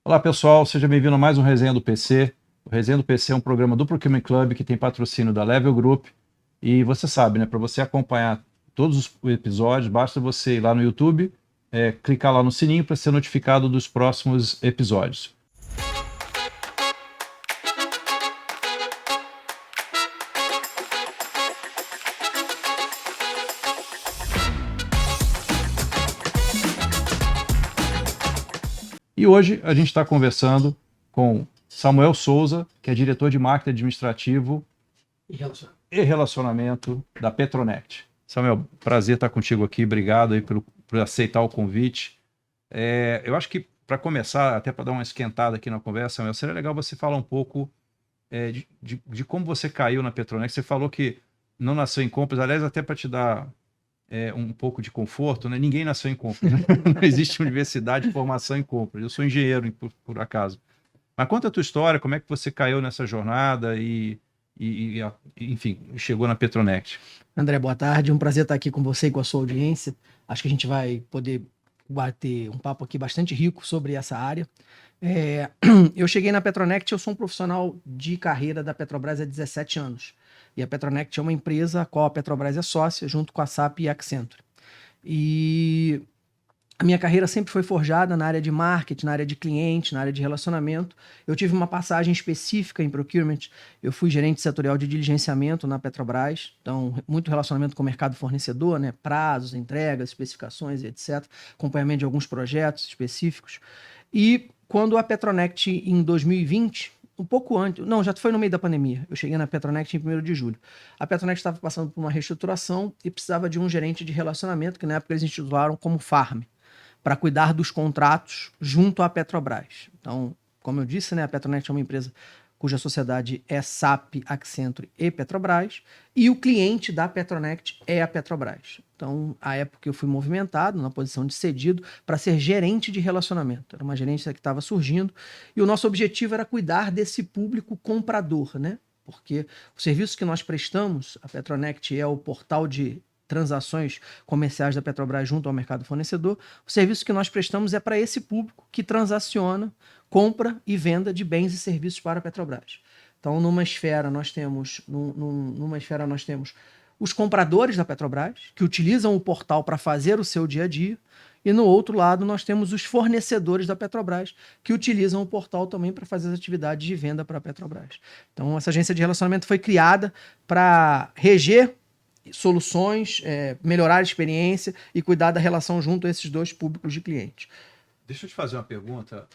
Olá pessoal, seja bem-vindo a mais um Resenha do PC. O Resenha do PC é um programa do Procurement Club que tem patrocínio da Level Group. E você sabe, né? Para você acompanhar todos os episódios, basta você ir lá no YouTube, clicar lá no sininho para ser notificado dos próximos episódios. E hoje a gente está conversando com Samuel Souza, que é diretor de marketing administrativo e relacionamento da Petronet. Samuel, prazer estar contigo aqui, obrigado aí por aceitar o convite. Eu acho que para começar, até para dar uma esquentada aqui na conversa, Samuel, seria legal você falar um pouco de como você caiu na Petronet. Você falou que não nasceu em compras, aliás, até para te dar um pouco de conforto, né? Ninguém nasceu em compras, né? Não existe universidade de formação em compras. Eu sou engenheiro, por acaso. Mas conta a tua história, como é que você caiu nessa jornada enfim, chegou na Petronet. André, boa tarde. Um prazer estar aqui com você e com a sua audiência. Acho que a gente vai poder bater um papo aqui bastante rico sobre essa área. Eu cheguei na Petronet, eu sou um profissional de carreira da Petrobras há 17 anos. E a Petronet é uma empresa a qual a Petrobras é sócia, junto com a SAP e a Accenture. E a minha carreira sempre foi forjada na área de marketing, na área de cliente, na área de relacionamento. Eu tive uma passagem específica em procurement. Eu fui gerente setorial de diligenciamento na Petrobras. Então, muito relacionamento com o mercado fornecedor, né? Prazos, entregas, especificações e etc. Acompanhamento de alguns projetos específicos. E quando a Petronet, em 2020, um pouco antes, não, já foi no meio da pandemia. Eu cheguei na Petronet em 1º de julho. A Petronet estava passando por uma reestruturação e precisava de um gerente de relacionamento, que na época eles intitularam como Farm, para cuidar dos contratos junto à Petrobras. Então, como eu disse, né, a Petronet é uma empresa cuja sociedade é SAP, Accenture e Petrobras, e o cliente da Petronet é a Petrobras. Então, à época eu fui movimentado na posição de cedido para ser gerente de relacionamento. Era uma gerência que estava surgindo, e o nosso objetivo era cuidar desse público comprador, né? Porque o serviço que nós prestamos, a Petronet é o portal de transações comerciais da Petrobras junto ao mercado fornecedor. O serviço que nós prestamos é para esse público que transaciona, compra e venda de bens e serviços para a Petrobras. Então, numa esfera nós temos os compradores da Petrobras, que utilizam o portal para fazer o seu dia a dia, e no outro lado nós temos os fornecedores da Petrobras, que utilizam o portal também para fazer as atividades de venda para a Petrobras. Então, essa agência de relacionamento foi criada para reger soluções, melhorar a experiência e cuidar da relação junto a esses dois públicos de clientes. Deixa eu te fazer uma pergunta,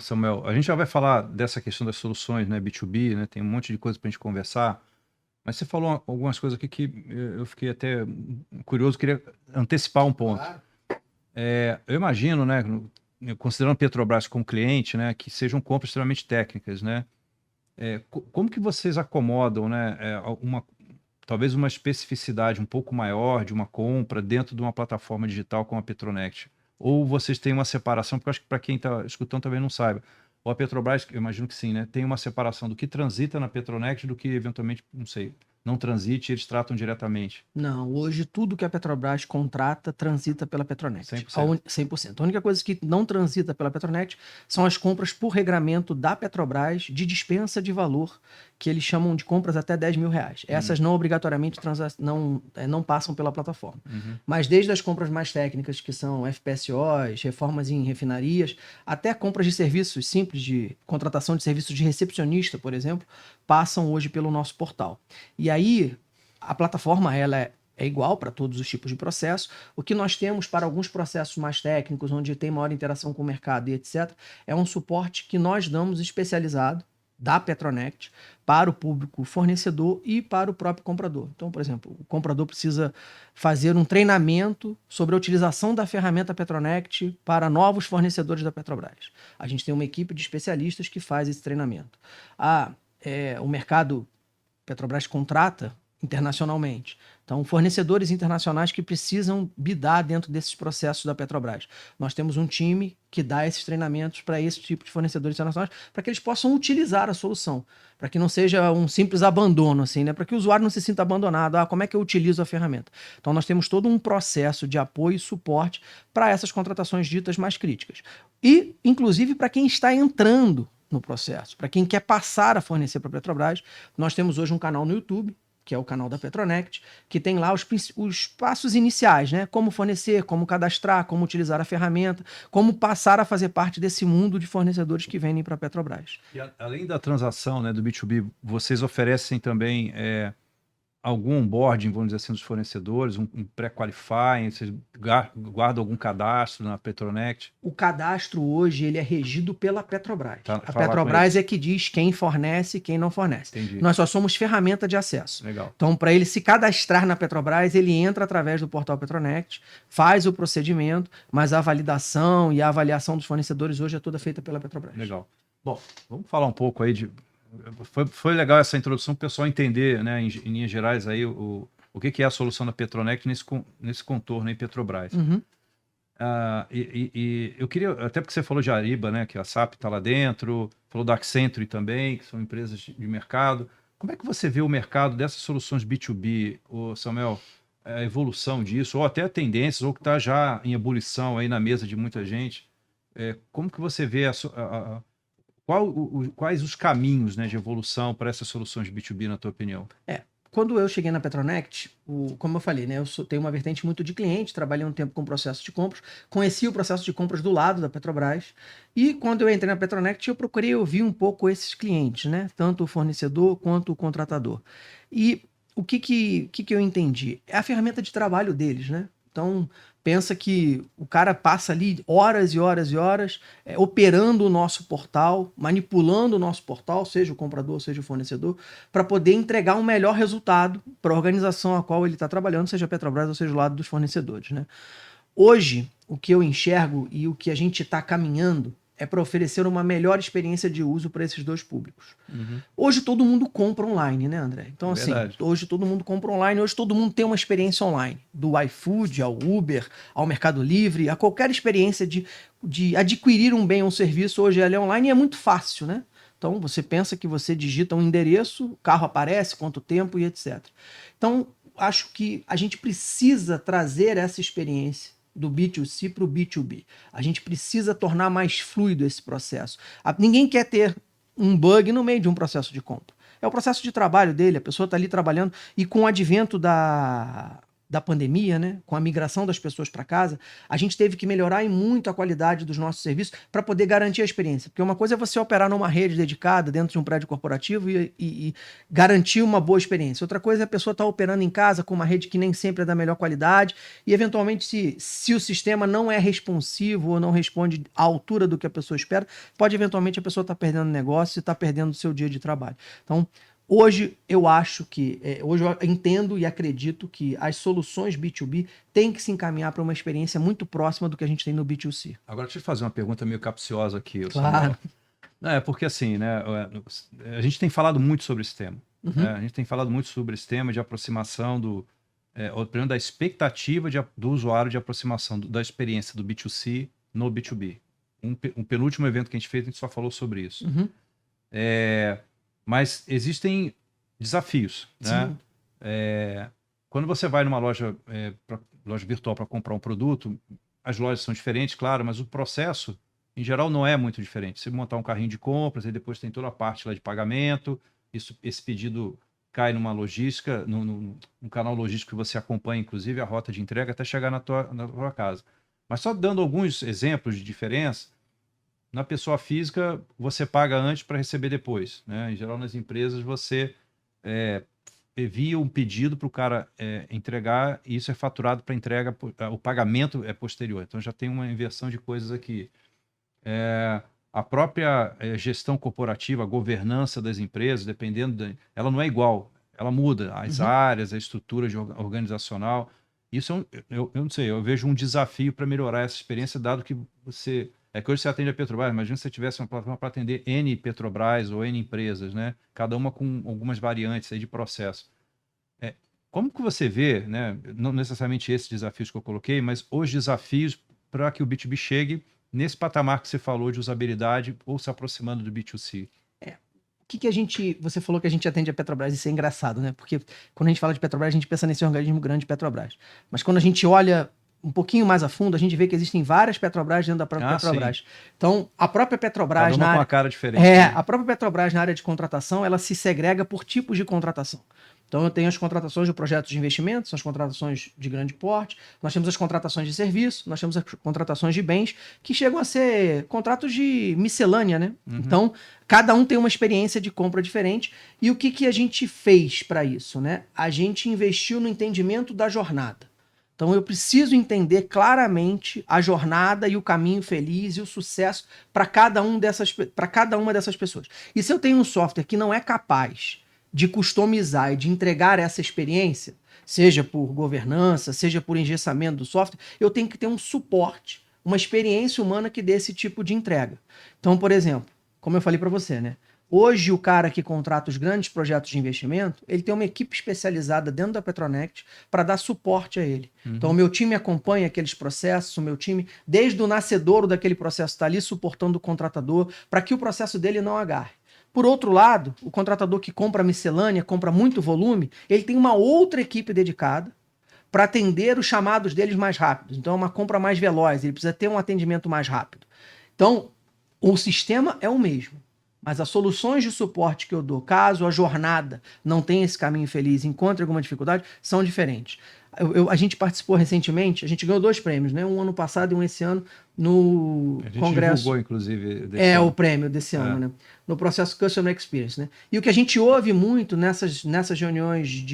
Samuel. A gente já vai falar dessa questão das soluções, né, B2B, né, tem um monte de coisa para a gente conversar, mas você falou algumas coisas aqui que eu fiquei até curioso, queria antecipar um ponto. Claro. Eu imagino, né, considerando a Petrobras como cliente, né, que sejam compras extremamente técnicas, né? Como que vocês acomodam, né, talvez uma especificidade um pouco maior de uma compra dentro de uma plataforma digital como a Petronet? Ou vocês têm uma separação, porque eu acho que para quem está escutando também não saiba, ou a Petrobras, eu imagino que sim, né, tem uma separação do que transita na Petronet do que eventualmente, não sei, não transite, eles tratam diretamente. Não, hoje tudo que a Petrobras contrata transita pela Petronet. 100%. 100%. A única coisa que não transita pela Petronet são as compras por regramento da Petrobras de dispensa de valor, que eles chamam de compras até R$10.000. Essas não obrigatoriamente não passam pela plataforma. Mas desde as compras mais técnicas, que são FPSOs, reformas em refinarias, até compras de serviços simples, de contratação de serviços de recepcionista, por exemplo, passam hoje pelo nosso portal. E aí, a plataforma ela é igual para todos os tipos de processo. O que nós temos para alguns processos mais técnicos, onde tem maior interação com o mercado e etc., é um suporte que nós damos especializado da Petronet para o público fornecedor e para o próprio comprador. Então, por exemplo, o comprador precisa fazer um treinamento sobre a utilização da ferramenta Petronet para novos fornecedores da Petrobras. A gente tem uma equipe de especialistas que faz esse treinamento. O mercado Petrobras contrata internacionalmente. Então, fornecedores internacionais que precisam bidar dentro desses processos da Petrobras. Nós temos um time que dá esses treinamentos para esse tipo de fornecedores internacionais, para que eles possam utilizar a solução, para que não seja um simples abandono, assim, né? Para que o usuário não se sinta abandonado. Como é que eu utilizo a ferramenta? Então, nós temos todo um processo de apoio e suporte para essas contratações ditas mais críticas. E, inclusive, para quem está entrando no processo, para quem quer passar a fornecer para a Petrobras, nós temos hoje um canal no YouTube, que é o canal da Petronect, que tem lá os passos iniciais, né? Como fornecer, como cadastrar, como utilizar a ferramenta, como passar a fazer parte desse mundo de fornecedores que vendem para a Petrobras. E além da transação, né, do B2B, vocês oferecem também algum onboarding, vamos dizer assim, dos fornecedores, um pré-qualifying, vocês guardam algum cadastro na Petronect? O cadastro hoje ele é regido pela Petrobras. A Fala Petrobras é que diz quem fornece e quem não fornece. Entendi. Nós só somos ferramenta de acesso. Legal. Então, para ele se cadastrar na Petrobras, ele entra através do portal Petronect, faz o procedimento, mas a validação e a avaliação dos fornecedores hoje é toda feita pela Petrobras. Legal. Bom, vamos falar um pouco aí de... Foi legal essa introdução para o pessoal entender, né, em linhas gerais, aí, o que é a solução da Petronect nesse contorno aí, Petrobras. Uhum. E eu queria, até porque você falou de Ariba, né, que a SAP está lá dentro, falou da Accenture também, que são empresas de mercado. Como é que você vê o mercado dessas soluções B2B, Samuel, a evolução disso, ou até tendências, ou que está já em ebulição aí na mesa de muita gente? Como que você vê quais os caminhos, né, de evolução para essas soluções B2B, na tua opinião? Quando eu cheguei na Petronect, como eu falei, né, tenho uma vertente muito de cliente, trabalhei um tempo com processo de compras, conheci o processo de compras do lado da Petrobras, e quando eu entrei na Petronect, eu procurei ouvir um pouco esses clientes, né, tanto o fornecedor quanto o contratador. E o que eu entendi? É a ferramenta de trabalho deles, né? Então, pensa que o cara passa ali horas e horas e horas operando o nosso portal, manipulando o nosso portal, seja o comprador, seja o fornecedor, para poder entregar um melhor resultado para a organização a qual ele está trabalhando, seja a Petrobras ou seja o lado dos fornecedores, né? Hoje, o que eu enxergo e o que a gente está caminhando é para oferecer uma melhor experiência de uso para esses dois públicos. Uhum. Hoje todo mundo compra online, né, André? Então, assim, hoje todo mundo compra online, hoje todo mundo tem uma experiência online. Do iFood ao Uber, ao Mercado Livre, a qualquer experiência de adquirir um bem ou um serviço, hoje ela é online e é muito fácil, né? Então, você pensa que você digita um endereço, o carro aparece, quanto tempo e etc. Então, acho que a gente precisa trazer essa experiência do B2C para o B2B. A gente precisa tornar mais fluido esse processo. Ninguém quer ter um bug no meio de um processo de compra. É o processo de trabalho dele, a pessoa está ali trabalhando, e com o advento da pandemia, né, com a migração das pessoas para casa, a gente teve que melhorar muito a qualidade dos nossos serviços para poder garantir a experiência. Porque uma coisa é você operar numa rede dedicada dentro de um prédio corporativo e garantir uma boa experiência. Outra coisa é a pessoa estar operando em casa com uma rede que nem sempre é da melhor qualidade e, eventualmente, se o sistema não é responsivo ou não responde à altura do que a pessoa espera, pode, eventualmente, a pessoa estar perdendo negócio e estar perdendo o seu dia de trabalho. Então, hoje eu acho que, hoje eu entendo e acredito que as soluções B2B têm que se encaminhar para uma experiência muito próxima do que a gente tem no B2C. Agora, deixa eu fazer uma pergunta meio capciosa aqui. Claro. Porque assim, né, a gente tem falado muito sobre esse tema. Uhum. Né? A gente tem falado muito sobre esse tema de aproximação da expectativa do usuário de aproximação da experiência do B2C no B2B. Um penúltimo evento que a gente fez, a gente só falou sobre isso. Uhum. Mas existem desafios, né? Quando você vai numa loja virtual para comprar um produto, as lojas são diferentes, claro, mas o processo, em geral, não é muito diferente. Você montar um carrinho de compras, e depois tem toda a parte lá de pagamento, esse pedido cai numa logística, num canal logístico que você acompanha, inclusive, a rota de entrega até chegar na tua casa. Mas só dando alguns exemplos de diferença, na pessoa física, você paga antes para receber depois, né? Em geral, nas empresas, você envia um pedido para o cara entregar e isso é faturado para entrega, o pagamento é posterior. Então, já tem uma inversão de coisas aqui. A própria gestão corporativa, a governança das empresas, ela não é igual, ela muda. As áreas, a estrutura organizacional. Isso eu não sei, eu vejo um desafio para melhorar essa experiência, dado que você... que hoje você atende a Petrobras, imagina se você tivesse uma plataforma para atender N Petrobras ou N empresas, né? Cada uma com algumas variantes aí de processo. Como que você vê, né, não necessariamente esses desafios que eu coloquei, mas os desafios para que o B2B chegue nesse patamar que você falou de usabilidade ou se aproximando do B2C? O que a gente. Você falou que a gente atende a Petrobras, isso é engraçado, né? Porque quando a gente fala de Petrobras, a gente pensa nesse organismo grande Petrobras. Mas quando a gente olha um pouquinho mais a fundo, a gente vê que existem várias Petrobras dentro da própria Petrobras. Sim. Então, a própria Petrobras. Cada uma com uma cara diferente. A própria Petrobras na área de contratação, ela se segrega por tipos de contratação. Então, eu tenho as contratações de projetos de investimento, são as contratações de grande porte, nós temos as contratações de serviço, nós temos as contratações de bens, que chegam a ser contratos de miscelânea, né? Então, cada um tem uma experiência de compra diferente. E o que a gente fez para isso, né? A gente investiu no entendimento da jornada. Então, eu preciso entender claramente a jornada e o caminho feliz e o sucesso para cada uma dessas pessoas. E se eu tenho um software que não é capaz de customizar e de entregar essa experiência, seja por governança, seja por engessamento do software, eu tenho que ter um suporte, uma experiência humana que dê esse tipo de entrega. Então, por exemplo, como eu falei para você, né? Hoje, o cara que contrata os grandes projetos de investimento, ele tem uma equipe especializada dentro da Petronet para dar suporte a ele. Então, o meu time acompanha aqueles processos, o meu time, desde o nascedouro daquele processo, está ali suportando o contratador para que o processo dele não agarre. Por outro lado, o contratador que compra miscelânea, compra muito volume, ele tem uma outra equipe dedicada para atender os chamados deles mais rápidos. Então, é uma compra mais veloz, ele precisa ter um atendimento mais rápido. Então, o sistema é o mesmo, mas as soluções de suporte que eu dou, caso a jornada não tenha esse caminho feliz, encontre alguma dificuldade, são diferentes. A gente participou recentemente, a gente ganhou 2 prêmios, né? Um ano passado e um esse ano, no A gente Congresso. Divulgou, inclusive, desse ano. O prêmio desse ano, né? No processo Customer Experience, né? E o que a gente ouve muito nessas reuniões,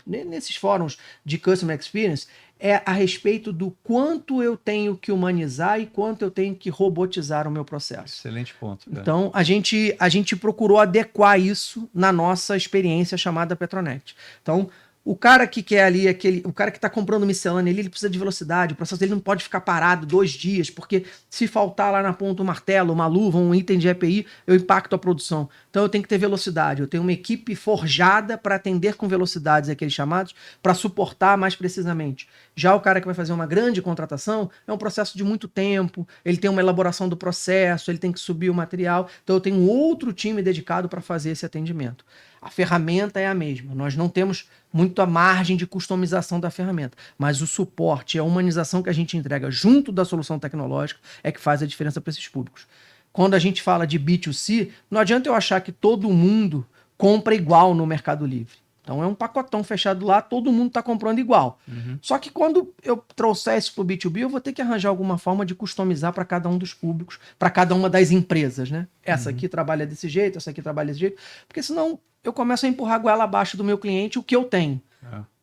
nesses fóruns de Customer Experience, é a respeito do quanto eu tenho que humanizar e quanto eu tenho que robotizar o meu processo. Excelente ponto. Cara. Então, a gente procurou adequar isso na nossa experiência chamada Petronet. Então, o cara que quer ali, o cara que está comprando miscelânea ali, ele precisa de velocidade, o processo dele não pode ficar parado 2 dias, porque se faltar lá na ponta um martelo, uma luva, um item de EPI, eu impacto a produção. Então eu tenho que ter velocidade, eu tenho uma equipe forjada para atender com velocidades aqueles chamados, para suportar mais precisamente. Já o cara que vai fazer uma grande contratação, é um processo de muito tempo, ele tem uma elaboração do processo, ele tem que subir o material, então eu tenho outro time dedicado para fazer esse atendimento. A ferramenta é a mesma, nós não temos muito a margem de customização da ferramenta, mas o suporte e a humanização que a gente entrega junto da solução tecnológica é que faz a diferença para esses públicos. Quando a gente fala de B2C, não adianta eu achar que todo mundo compra igual no Mercado Livre. Então é um pacotão fechado lá, todo mundo está comprando igual. Só que quando eu trouxer isso para o B2B, eu vou ter que arranjar alguma forma de customizar para cada um dos públicos, para cada uma das empresas, né? Essa aqui trabalha desse jeito, essa aqui trabalha desse jeito, porque senão eu começo a empurrar a goela abaixo do meu cliente o que eu tenho.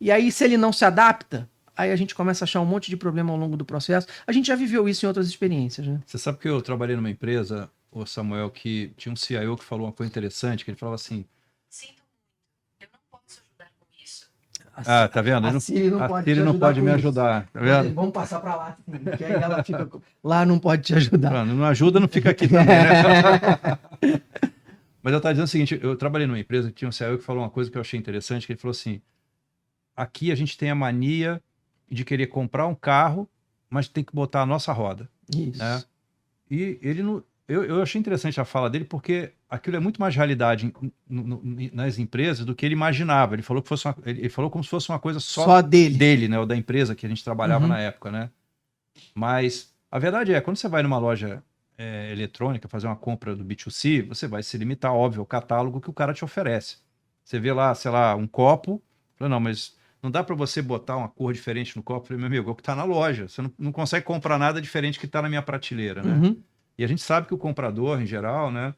E aí, se ele não se adapta, aí a gente começa a achar um monte de problema ao longo do processo. A gente já viveu isso em outras experiências, né? Você sabe que eu trabalhei numa empresa, o Samuel, que tinha um CIO que falou uma coisa interessante, que ele falava assim... Sinto muito, eu não posso ajudar com isso. Tá vendo? A Siri não pode me ajudar. Tá vendo? Vamos passar para lá, que aí ela fica... Lá não pode te ajudar. Não ajuda, não fica aqui também, né? Mas eu estava dizendo o seguinte, eu trabalhei numa empresa que tinha um CIO que falou uma coisa que eu achei interessante, que ele falou assim, aqui a gente tem a mania de querer comprar um carro, mas tem que botar a nossa roda. Isso. Né? E ele não... Eu achei interessante a fala dele, porque aquilo é muito mais realidade nas empresas do que ele imaginava. Ele falou que ele falou como se fosse uma coisa só dele, né? Ou da empresa que a gente trabalhava na época, né? Mas a verdade é, quando você vai numa loja eletrônica fazer uma compra do B2C, você vai se limitar, óbvio, ao catálogo que o cara te oferece. Você vê lá, sei lá, um copo, fala, não, mas não dá para você botar uma cor diferente no copo. Eu falei, meu amigo, é o que está na loja. Você não consegue comprar nada diferente que está na minha prateleira, né? E a gente sabe que o comprador, em geral, né,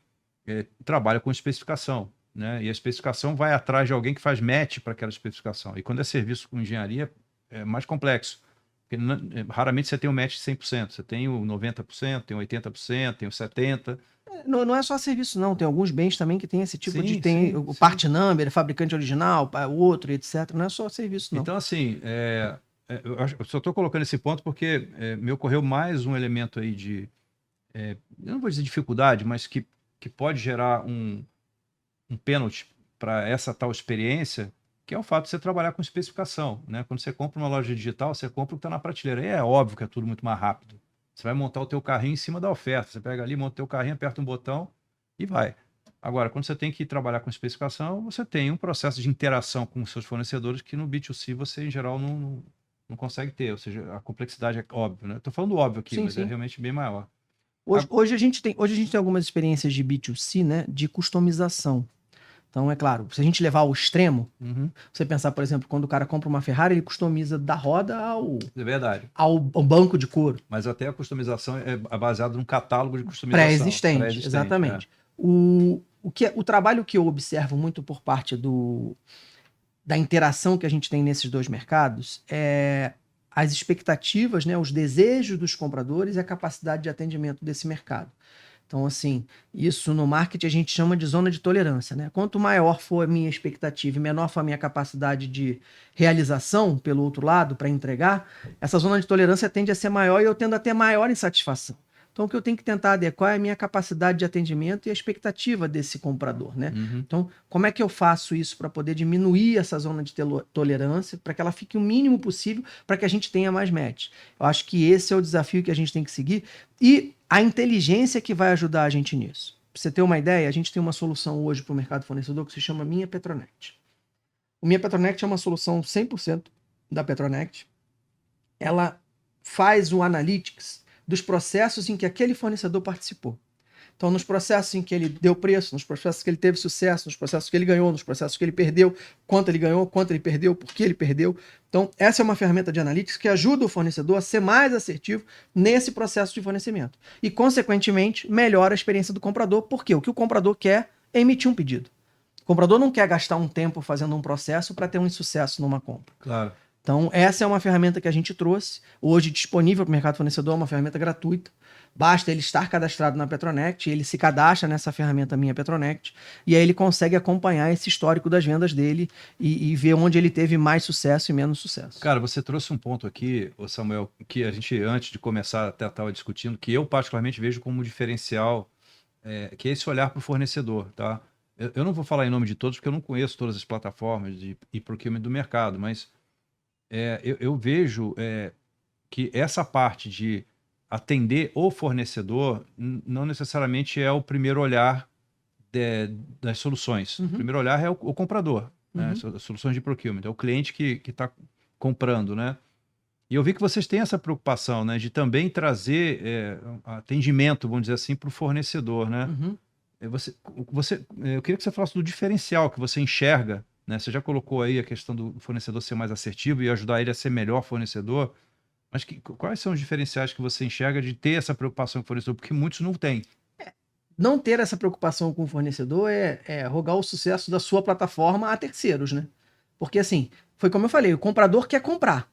trabalha com especificação, né? E a especificação vai atrás de alguém que faz match para aquela especificação. E quando é serviço com engenharia, é mais complexo. Porque raramente você tem um match de 100%. Você tem o 90%, tem o 80%, tem o 70%. Não é só serviço, não. Tem alguns bens também que tem esse tipo de... Tem o part number, fabricante original, o outro, etc. Não é só serviço, não. Então, assim, eu só estou colocando esse ponto porque me ocorreu mais um elemento aí de... eu não vou dizer dificuldade, mas que pode gerar um pênalti para essa tal experiência, que é o fato de você trabalhar com especificação, né? Quando você compra uma loja digital, você compra o que está na prateleira. E é óbvio que é tudo muito mais rápido. Você vai montar o teu carrinho em cima da oferta. Você pega ali, monta o teu carrinho, aperta um botão e vai. Agora, quando você tem que trabalhar com especificação, você tem um processo de interação com os seus fornecedores que no B2C você, em geral, não consegue ter. Ou seja, a complexidade é óbvio, né? Estou falando óbvio aqui, Sim, mas sim. é realmente bem maior. Hoje a gente tem algumas experiências de B2C, né, de customização. Então, é claro, se a gente levar ao extremo, você pensar, por exemplo, quando o cara compra uma Ferrari, ele customiza da roda É verdade. ao banco de couro. Mas até a customização é baseada num catálogo de customização. Pré-existente, exatamente. É. O trabalho que eu observo muito por parte da interação que a gente tem nesses dois mercados é as expectativas, né, os desejos dos compradores e a capacidade de atendimento desse mercado. Então, assim, isso no marketing a gente chama de zona de tolerância, né? Quanto maior for a minha expectativa e menor for a minha capacidade de realização, pelo outro lado, para entregar, essa zona de tolerância tende a ser maior e eu tendo a ter maior insatisfação. Então, o que eu tenho que tentar adequar é a minha capacidade de atendimento e a expectativa desse comprador, né? Então, como é que eu faço isso para poder diminuir essa zona de tolerância, para que ela fique o mínimo possível, para que a gente tenha mais match? Eu acho que esse é o desafio que a gente tem que seguir e a inteligência que vai ajudar a gente nisso. Para você ter uma ideia, a gente tem uma solução hoje para o mercado fornecedor que se chama Minha Petronet. O Minha Petronet é uma solução 100% da Petronet. Ela faz o analytics dos processos em que aquele fornecedor participou. Então, nos processos em que ele deu preço, nos processos que ele teve sucesso, nos processos que ele ganhou, nos processos que ele perdeu, quanto ele ganhou, quanto ele perdeu, por que ele perdeu. Então, essa é uma ferramenta de analytics que ajuda o fornecedor a ser mais assertivo nesse processo de fornecimento. E, consequentemente, melhora a experiência do comprador, porque o que o comprador quer é emitir um pedido. O comprador não quer gastar um tempo fazendo um processo para ter um insucesso numa compra. Claro. Então, essa é uma ferramenta que a gente trouxe, hoje disponível para o mercado fornecedor, é uma ferramenta gratuita. Basta ele estar cadastrado na Petronet, ele se cadastra nessa ferramenta Minha Petronet, e aí ele consegue acompanhar esse histórico das vendas dele e ver onde ele teve mais sucesso e menos sucesso. Cara, você trouxe um ponto aqui, Samuel, que a gente, antes de começar, até estava discutindo, que eu particularmente vejo como um diferencial, que é esse olhar para o fornecedor, tá? Eu não vou falar em nome de todos, porque eu não conheço todas as plataformas e procurement do mercado, mas eu vejo que essa parte de atender o fornecedor não necessariamente é o primeiro olhar das soluções. O primeiro olhar é o comprador, né? As soluções de procurement, é o cliente que está comprando, né? E eu vi que vocês têm essa preocupação, né, de também trazer atendimento, vamos dizer assim, para o fornecedor, né? Eu queria que você falasse do diferencial que você enxerga, né? Você já colocou aí a questão do fornecedor ser mais assertivo e ajudar ele a ser melhor fornecedor, mas quais são os diferenciais que você enxerga de ter essa preocupação com o fornecedor? Porque muitos não têm. Não ter essa preocupação com o fornecedor é rogar o sucesso da sua plataforma a terceiros, né? Porque assim, foi como eu falei, o comprador quer comprar.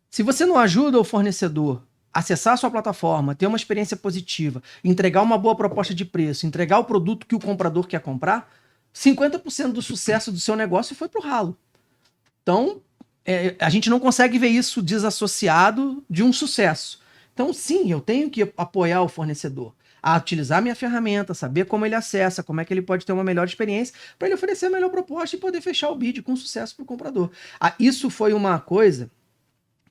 Se você não ajuda o fornecedor a acessar a sua plataforma, ter uma experiência positiva, entregar uma boa proposta de preço, entregar o produto que o comprador quer comprar, 50% do sucesso do seu negócio foi pro ralo. Então, a gente não consegue ver isso desassociado de um sucesso. Então, sim, eu tenho que apoiar o fornecedor a utilizar minha ferramenta, saber como ele acessa, como é que ele pode ter uma melhor experiência, para ele oferecer a melhor proposta e poder fechar o bid com sucesso para o comprador. Isso foi uma coisa...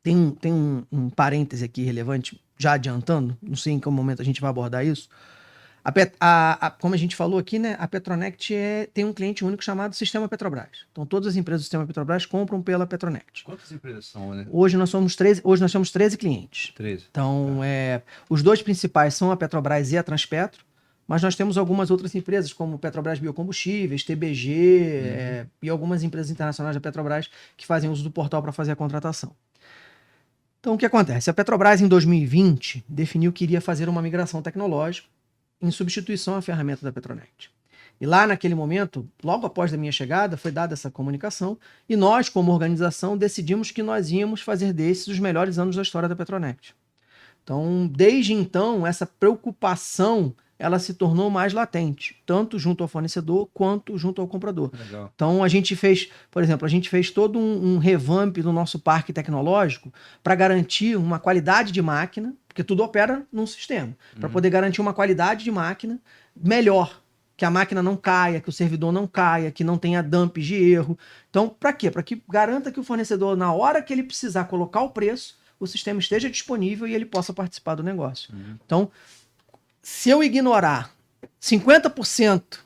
Tem um parêntese aqui relevante, já adiantando, não sei em que momento a gente vai abordar isso. Como a gente falou aqui, né, a Petronet tem um cliente único chamado Sistema Petrobras. Então, todas as empresas do Sistema Petrobras compram pela Petronet. Quantas empresas são, né? Hoje nós temos 13 clientes. 13. Então, os dois principais são a Petrobras e a Transpetro, mas nós temos algumas outras empresas, como Petrobras Biocombustíveis, TBG, e algumas empresas internacionais da Petrobras que fazem uso do portal para fazer a contratação. Então, o que acontece? A Petrobras, em 2020, definiu que iria fazer uma migração tecnológica em substituição à ferramenta da Petronet. E lá, naquele momento, logo após a minha chegada, foi dada essa comunicação e nós, como organização, decidimos que nós íamos fazer desses os melhores anos da história da Petronet. Então, desde então, essa preocupação ela se tornou mais latente, tanto junto ao fornecedor quanto junto ao comprador. Legal. Então, a gente fez, por exemplo, todo um revamp do nosso parque tecnológico para garantir uma qualidade de máquina, porque tudo opera num sistema, para poder garantir uma qualidade de máquina melhor. que a máquina não caia, que o servidor não caia, que não tenha dumps de erro. Então, para quê? Para que garanta que o fornecedor, na hora que ele precisar colocar o preço, o sistema esteja disponível e ele possa participar do negócio. Então, se eu ignorar 50%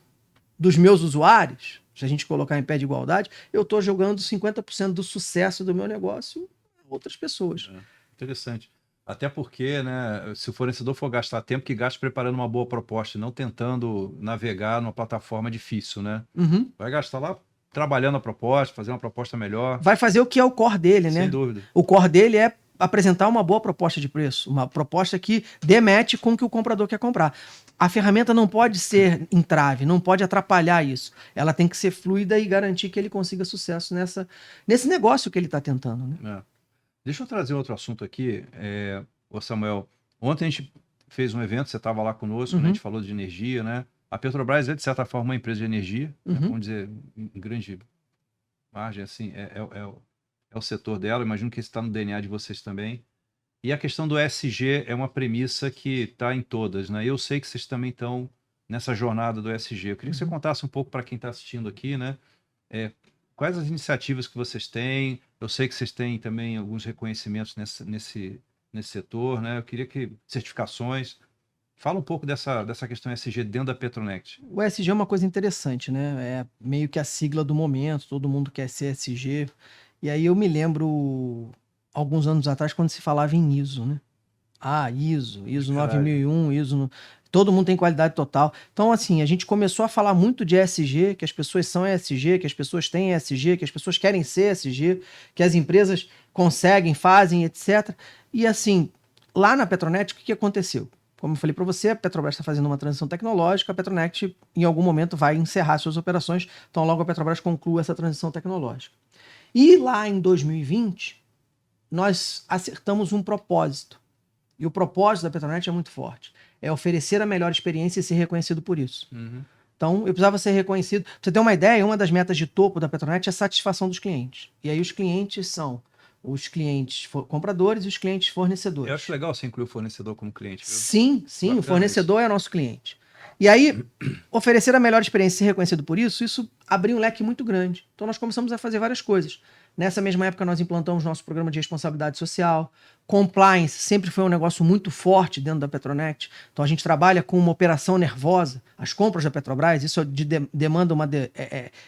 dos meus usuários, se a gente colocar em pé de igualdade, eu estou jogando 50% do sucesso do meu negócio a outras pessoas. Interessante. Até porque, né, se o fornecedor for gastar tempo, que gaste preparando uma boa proposta e não tentando navegar numa plataforma difícil, né? Vai gastar lá trabalhando a proposta, fazer uma proposta melhor. Vai fazer o que é o core dele, né? Sem dúvida. O core dele é apresentar uma boa proposta de preço, uma proposta que dê match com o que o comprador quer comprar. A ferramenta não pode ser entrave, não pode atrapalhar isso. Ela tem que ser fluida e garantir que ele consiga sucesso nesse negócio que ele está tentando, né? Deixa eu trazer outro assunto aqui. Ô Samuel, ontem a gente fez um evento, você estava lá conosco, né? A gente falou de energia, né? A Petrobras é, de certa forma, uma empresa de energia, né? Vamos dizer, em grande margem, assim, é o setor dela. Imagino que isso está no DNA de vocês também. E a questão do ESG é uma premissa que está em todas, né? Eu sei que vocês também estão nessa jornada do ESG. Eu queria que você contasse um pouco para quem está assistindo aqui, né? Quais as iniciativas que vocês têm? Eu sei que vocês têm também alguns reconhecimentos nesse setor, né? Eu queria que certificações. Fala um pouco dessa questão ESG dentro da Petronet. O ESG é uma coisa interessante, né? É meio que a sigla do momento, todo mundo quer ser ESG. E aí eu me lembro, alguns anos atrás, quando se falava em ISO, né? ISO 9001, ISO... Todo mundo tem qualidade total. Então, assim, a gente começou a falar muito de ESG, que as pessoas são ESG, que as pessoas têm ESG, que as pessoas querem ser ESG, que as empresas conseguem, fazem, etc. E, assim, lá na Petronet, o que aconteceu? Como eu falei para você, a Petrobras está fazendo uma transição tecnológica, a Petronet, em algum momento, vai encerrar suas operações, então logo a Petrobras conclua essa transição tecnológica. E lá em 2020, nós acertamos um propósito. E o propósito da Petronet é muito forte. É oferecer a melhor experiência e ser reconhecido por isso. Então, eu precisava ser reconhecido. Pra você ter uma ideia, uma das metas de topo da Petronet é a satisfação dos clientes. E aí os clientes são os clientes compradores e os clientes fornecedores. Eu acho legal você incluir o fornecedor como cliente, viu? Sim, bacana, o fornecedor é nosso cliente. E aí, oferecer a melhor experiência e ser reconhecido por isso abriu um leque muito grande. Então, nós começamos a fazer várias coisas. Nessa mesma época, nós implantamos nosso programa de responsabilidade social. Compliance sempre foi um negócio muito forte dentro da Petronet. Então, a gente trabalha com uma operação nervosa. As compras da Petrobras, isso demanda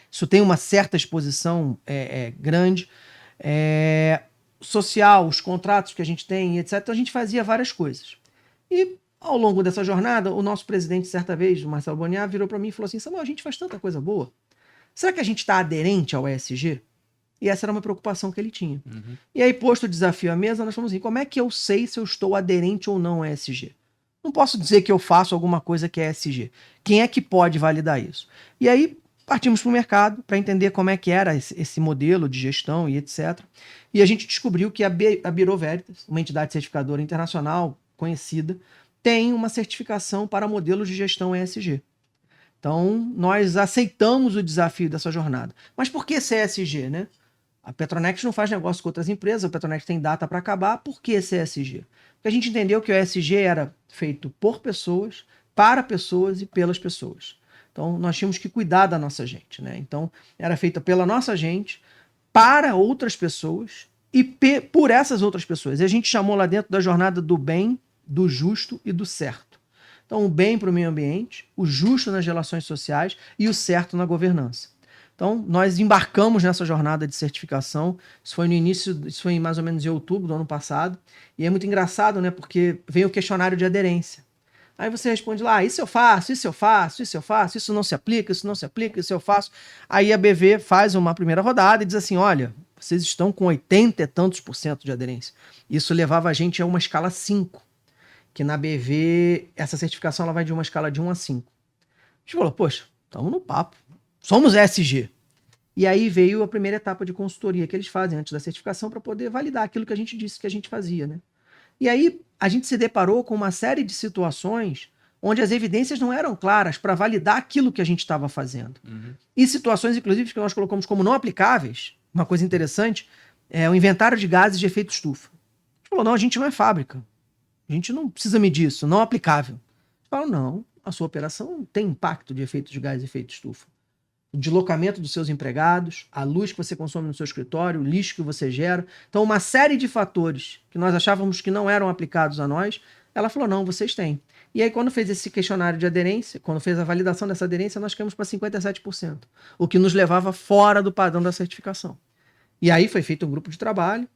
isso tem uma certa exposição grande. Social, os contratos que a gente tem, etc. Então, a gente fazia várias coisas. E, ao longo dessa jornada, o nosso presidente, certa vez, o Marcelo Boniar, virou para mim e falou assim: Samuel, a gente faz tanta coisa boa. Será que a gente está aderente ao ESG? E essa era uma preocupação que ele tinha. E aí, posto o desafio à mesa, nós falamos assim: como é que eu sei se eu estou aderente ou não ao ESG? Não posso dizer que eu faço alguma coisa que é ESG. Quem é que pode validar isso? E aí, partimos para o mercado para entender como é que era esse modelo de gestão e etc. E a gente descobriu que a Bureau Veritas, uma entidade certificadora internacional conhecida, tem uma certificação para modelos de gestão ESG. Então, nós aceitamos o desafio dessa jornada. Mas por que ser ESG, né? A Petronet não faz negócio com outras empresas, a Petronet tem data para acabar. Por que ser ESG? Porque a gente entendeu que o ESG era feito por pessoas, para pessoas e pelas pessoas. Então, nós tínhamos que cuidar da nossa gente, né? Então, era feita pela nossa gente, para outras pessoas e por essas outras pessoas. E a gente chamou lá dentro da jornada do bem, do justo e do certo. Então, o bem para o meio ambiente, o justo nas relações sociais e o certo na governança. Então, nós embarcamos nessa jornada de certificação. Isso foi mais ou menos em outubro do ano passado. E é muito engraçado, né? Porque vem o questionário de aderência. Aí você responde lá: isso eu faço, isso eu faço, isso eu faço, isso não se aplica, isso não se aplica, isso eu faço. Aí a BV faz uma primeira rodada e diz assim: olha, vocês estão com 80 e tantos % de aderência. Isso levava a gente a uma escala 5. Que na BV, essa certificação ela vai de uma escala de 1 a 5. A gente falou: poxa, estamos no papo. Somos ESG. E aí veio a primeira etapa de consultoria que eles fazem antes da certificação para poder validar aquilo que a gente disse que a gente fazia, né? E aí a gente se deparou com uma série de situações onde as evidências não eram claras para validar aquilo que a gente estava fazendo. E situações, inclusive, que nós colocamos como não aplicáveis. Uma coisa interessante é o inventário de gases de efeito estufa. A gente falou: não, a gente não é fábrica. A gente não precisa medir isso, não aplicável. A gente falou: não, a sua operação tem impacto de efeito de gás e efeito de estufa. O deslocamento dos seus empregados, a luz que você consome no seu escritório, o lixo que você gera. Então, uma série de fatores que nós achávamos que não eram aplicados a nós, ela falou, não, vocês têm. E aí, quando fez esse questionário de aderência, quando fez a validação dessa aderência, nós caímos para 57%, o que nos levava fora do padrão da certificação. E aí foi feito um grupo de trabalho,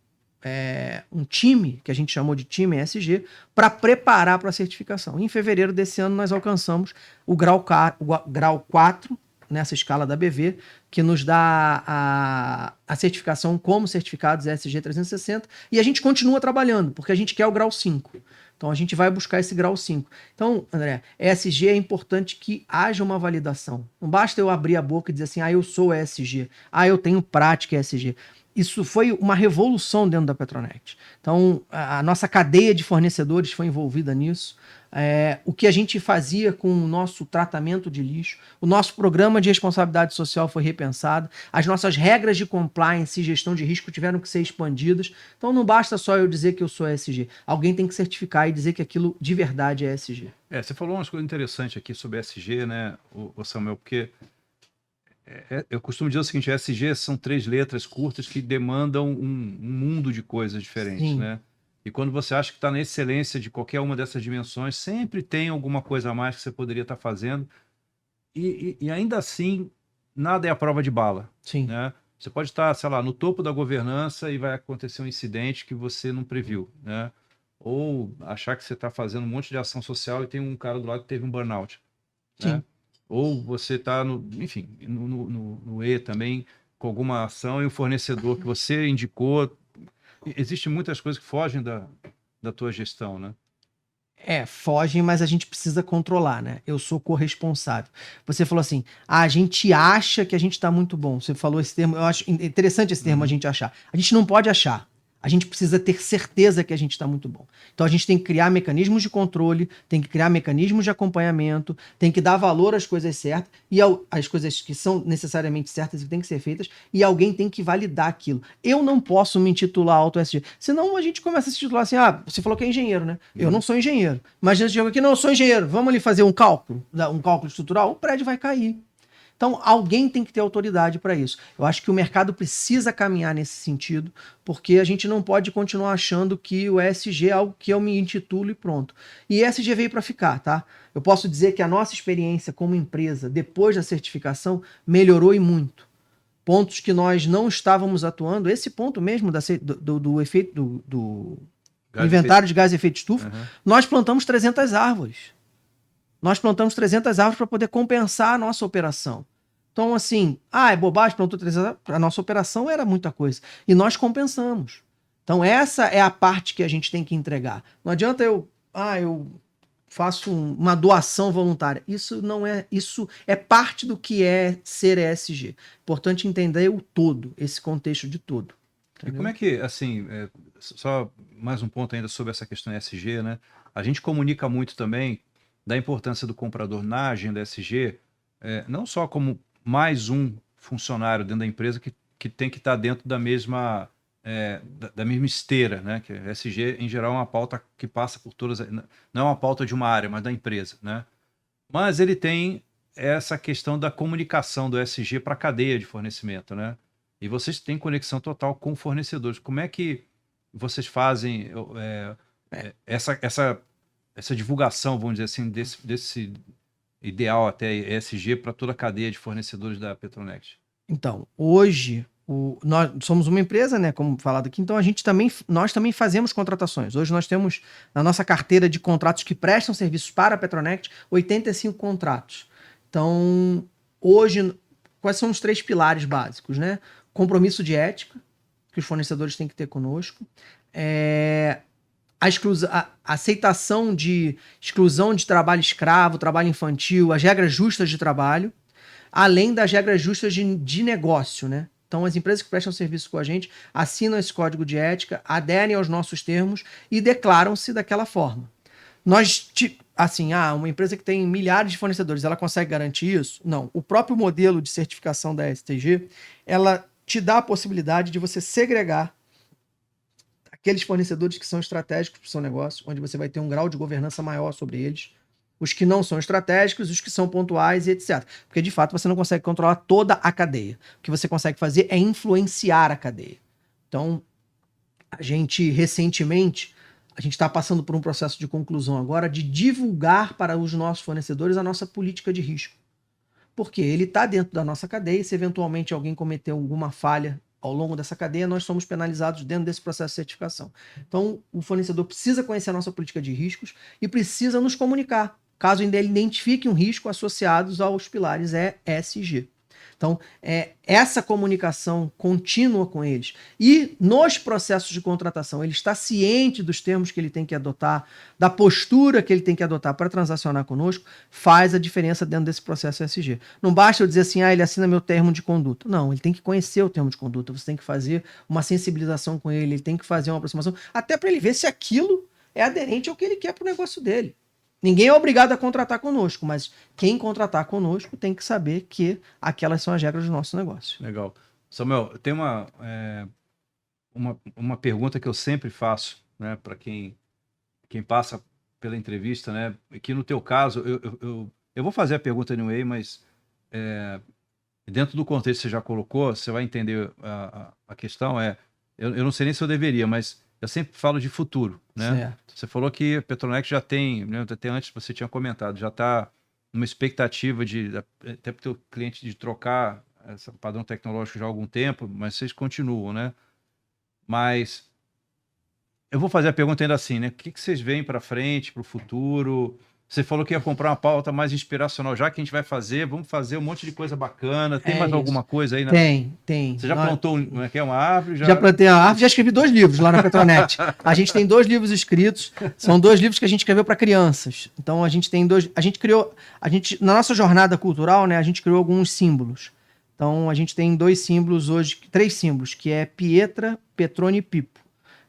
um time, que a gente chamou de time ESG, para preparar para a certificação. Em fevereiro desse ano, nós alcançamos o grau 4, nessa escala da BV, que nos dá a certificação como certificados ESG 360, e a gente continua trabalhando, porque a gente quer o grau 5. Então a gente vai buscar esse grau 5. Então, André, ESG é importante que haja uma validação. Não basta eu abrir a boca e dizer assim, eu sou ESG, eu tenho prática ESG. Isso foi uma revolução dentro da Petronet. Então, a nossa cadeia de fornecedores foi envolvida nisso. O que a gente fazia com o nosso tratamento de lixo, o nosso programa de responsabilidade social foi repensado, as nossas regras de compliance e gestão de risco tiveram que ser expandidas. Então não basta só eu dizer que eu sou ESG, alguém tem que certificar e dizer que aquilo de verdade é ESG. Você falou umas coisas interessantes aqui sobre ESG, né, Samuel, porque eu costumo dizer o seguinte, ESG são 3 letras curtas que demandam um mundo de coisas diferentes, Sim. né? E quando você acha que está na excelência de qualquer uma dessas dimensões, sempre tem alguma coisa a mais que você poderia estar fazendo. E ainda assim, nada é a prova de bala. Sim. Né? Você pode estar, sei lá, no topo da governança e vai acontecer um incidente que você não previu. Né? Ou achar que você está fazendo um monte de ação social e tem um cara do lado que teve um burnout. Né? Ou você está, enfim, no E também, com alguma ação e o fornecedor que você indicou. Existem muitas coisas que fogem da tua gestão, né? Fogem, mas a gente precisa controlar, né? Eu sou corresponsável. Você falou assim, a gente acha que a gente tá muito bom. Você falou esse termo, eu acho interessante esse termo, a gente achar. A gente não pode achar. A gente precisa ter certeza que a gente está muito bom. Então a gente tem que criar mecanismos de controle, tem que criar mecanismos de acompanhamento, tem que dar valor às coisas certas e às coisas que são necessariamente certas e que têm que ser feitas, e alguém tem que validar aquilo. Eu não posso me intitular auto-ESG, senão a gente começa a se titular assim, você falou que é engenheiro, né? Eu não sou engenheiro. Mas a gente chega aqui, não, eu sou engenheiro, vamos ali fazer um cálculo estrutural, o prédio vai cair. Então, alguém tem que ter autoridade para isso. Eu acho que o mercado precisa caminhar nesse sentido, porque a gente não pode continuar achando que o ESG é algo que eu me intitulo e pronto. E ESG veio para ficar, tá? Eu posso dizer que a nossa experiência como empresa, depois da certificação, melhorou e muito. Pontos que nós não estávamos atuando, esse ponto mesmo do efeito do inventário de gás de efeito de estufa, nós plantamos 300 árvores. Nós plantamos 300 árvores para poder compensar a nossa operação. Então, assim, é bobagem, plantou 300 árvores. A nossa operação era muita coisa. E nós compensamos. Então, essa é a parte que a gente tem que entregar. Não adianta eu faço uma doação voluntária. Isso é parte do que é ser ESG. Importante entender o todo, esse contexto de todo. Entendeu? E como é que, assim, só mais um ponto ainda sobre essa questão ESG, né? A gente comunica muito também da importância do comprador na agenda ESG, não só como mais um funcionário dentro da empresa que tem que estar dentro da mesma esteira, né? Que ESG, em geral, é uma pauta que passa por todas, não é uma pauta de uma área, mas da empresa, né? Mas ele tem essa questão da comunicação do ESG para a cadeia de fornecimento, né? E vocês têm conexão total com fornecedores. Como é que vocês fazem essa divulgação, vamos dizer assim, desse ideal até ESG para toda a cadeia de fornecedores da Petronet? Então, hoje, nós somos uma empresa, né, como falado aqui, então nós também fazemos contratações. Hoje nós temos na nossa carteira de contratos que prestam serviços para a Petronet 85 contratos. Então, hoje, quais são os 3 pilares básicos, né? Compromisso de ética, que os fornecedores têm que ter conosco, a aceitação de exclusão de trabalho escravo, trabalho infantil, as regras justas de trabalho, além das regras justas de negócio, né? Então, as empresas que prestam serviço com a gente assinam esse código de ética, aderem aos nossos termos e declaram-se daquela forma. Uma empresa que tem milhares de fornecedores, ela consegue garantir isso? Não. O próprio modelo de certificação da STG, ela te dá a possibilidade de você segregar aqueles fornecedores que são estratégicos para o seu negócio, onde você vai ter um grau de governança maior sobre eles. os que não são estratégicos, os que são pontuais e etc. Porque, de fato, você não consegue controlar toda a cadeia. O que você consegue fazer é influenciar a cadeia. Então, a gente, recentemente, a gente está passando por um processo de conclusão agora de divulgar para os nossos fornecedores a nossa política de risco. Porque ele está dentro da nossa cadeia e se eventualmente alguém cometeu alguma falha ao longo dessa cadeia, nós somos penalizados dentro desse processo de certificação. Então, o fornecedor precisa conhecer a nossa política de riscos e precisa nos comunicar, caso ele identifique um risco associado aos pilares ESG. Então, essa comunicação contínua com eles. E nos processos de contratação, ele está ciente dos termos que ele tem que adotar, da postura que ele tem que adotar para transacionar conosco, faz a diferença dentro desse processo ESG. Não basta eu dizer assim, ele assina meu termo de conduta. Não, ele tem que conhecer o termo de conduta, você tem que fazer uma sensibilização com ele tem que fazer uma aproximação, até para ele ver se aquilo é aderente ao que ele quer para o negócio dele. Ninguém é obrigado a contratar conosco, mas quem contratar conosco tem que saber que aquelas são as regras do nosso negócio. Legal. Samuel, tem uma pergunta que eu sempre faço, né, para quem passa pela entrevista, né, que no teu caso, eu vou fazer a pergunta anyway, mas dentro do contexto que você já colocou, você vai entender a questão. Eu não sei nem se eu deveria, mas eu sempre falo de futuro, né? Certo. Você falou que a Petronex já tem, né, até antes você tinha comentado, já está numa expectativa até para o teu cliente de trocar esse padrão tecnológico já há algum tempo, mas vocês continuam, né? Mas eu vou fazer a pergunta ainda assim, né? O que vocês veem para frente, para o futuro? Você falou que ia comprar uma pauta mais inspiracional. Já que a gente vai fazer, vamos fazer um monte de coisa bacana. Tem mais alguma coisa aí? Tem. Você já plantou uma árvore? Já plantei uma árvore, já escrevi 2 livros lá na Petronet. A gente tem 2 livros escritos, são 2 livros que a gente escreveu para crianças. Então a gente tem 2, na nossa jornada cultural, né, a gente criou alguns símbolos. Então a gente tem 2 símbolos hoje, 3 símbolos, que é Pietra, Petrone e Pipo,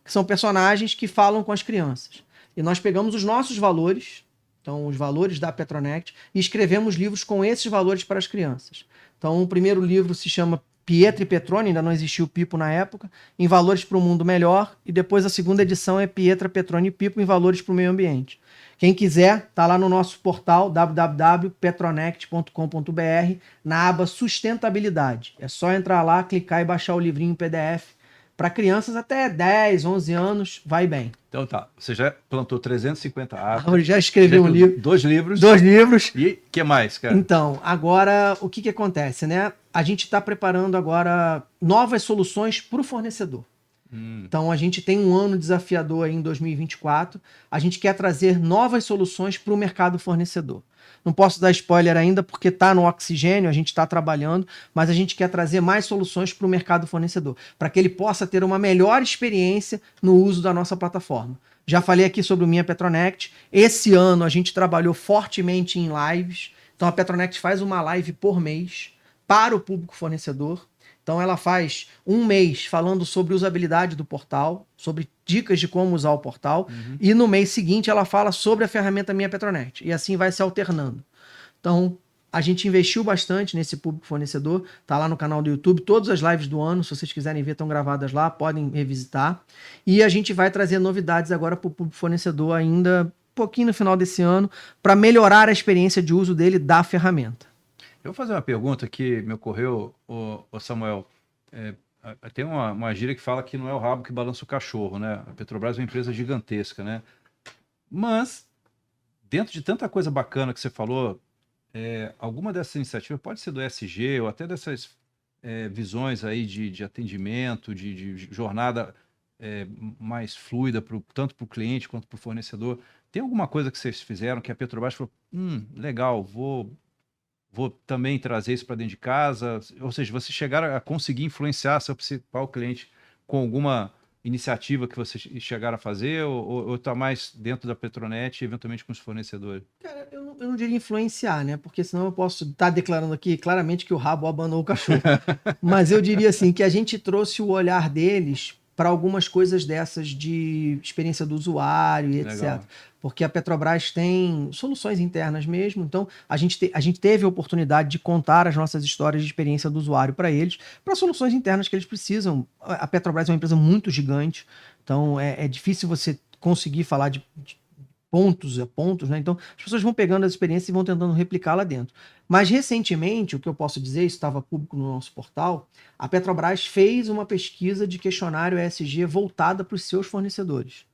que são personagens que falam com as crianças. E nós pegamos os nossos valores, então os valores da Petronet, e escrevemos livros com esses valores para as crianças. Então o primeiro livro se chama Pietra e Petrone, ainda não existia o Pipo na época, em Valores para um Mundo Melhor, e depois a segunda edição é Pietra, Petrone e Pipo em Valores para o Meio Ambiente. Quem quiser, tá lá no nosso portal www.petronect.com.br, na aba Sustentabilidade. É só entrar lá, clicar e baixar o livrinho em PDF. Para crianças até 10, 11 anos, vai bem. Então tá, você já plantou 350 árvores. Já escreveu um livro. 2 livros. 2 livros. E o que mais, cara? Então, agora, o que acontece, né? A gente está preparando agora novas soluções para o fornecedor. Então, a gente tem um ano desafiador aí em 2024. A gente quer trazer novas soluções para o mercado fornecedor. Não posso dar spoiler ainda porque está no oxigênio, a gente está trabalhando, mas a gente quer trazer mais soluções para o mercado fornecedor, para que ele possa ter uma melhor experiência no uso da nossa plataforma. Já falei aqui sobre o Minha Petronet. Esse ano a gente trabalhou fortemente em lives. Então a Petronet faz uma live por mês para o público fornecedor. Então ela faz um mês falando sobre usabilidade do portal, sobre dicas de como usar o portal, e no mês seguinte ela fala sobre a ferramenta Minha Petronet, e assim vai se alternando. Então a gente investiu bastante nesse público fornecedor, tá lá no canal do YouTube, todas as lives do ano, se vocês quiserem ver, estão gravadas lá, podem revisitar, e a gente vai trazer novidades agora para o público fornecedor ainda um pouquinho no final desse ano, para melhorar a experiência de uso dele da ferramenta. Eu vou fazer uma pergunta que me ocorreu, Samuel. Tem uma gíria que fala que não é o rabo que balança o cachorro, né? A Petrobras é uma empresa gigantesca, né? Mas, dentro de tanta coisa bacana que você falou, alguma dessas iniciativas pode ser do ESG ou até dessas visões aí de atendimento, de jornada mais fluida, tanto para o cliente quanto para o fornecedor. Tem alguma coisa que vocês fizeram que a Petrobras falou, legal, vou também trazer isso para dentro de casa? Ou seja, vocês chegaram a conseguir influenciar seu principal cliente com alguma iniciativa que vocês chegaram a fazer? Ou está mais dentro da Petronet e eventualmente com os fornecedores? Cara, eu não diria influenciar, né? Porque senão eu posso estar declarando aqui claramente que o rabo abanou o cachorro. Mas eu diria assim, que a gente trouxe o olhar deles para algumas coisas dessas de experiência do usuário e etc. Legal. Porque a Petrobras tem soluções internas mesmo, então a gente teve a oportunidade de contar as nossas histórias de experiência do usuário para eles, para soluções internas que eles precisam. A Petrobras é uma empresa muito gigante, então é difícil você conseguir falar de pontos a pontos, né? Então, as pessoas vão pegando as experiências e vão tentando replicar lá dentro. Mas, recentemente, o que eu posso dizer, isso estava público no nosso portal, a Petrobras fez uma pesquisa de questionário ESG voltada para os seus fornecedores.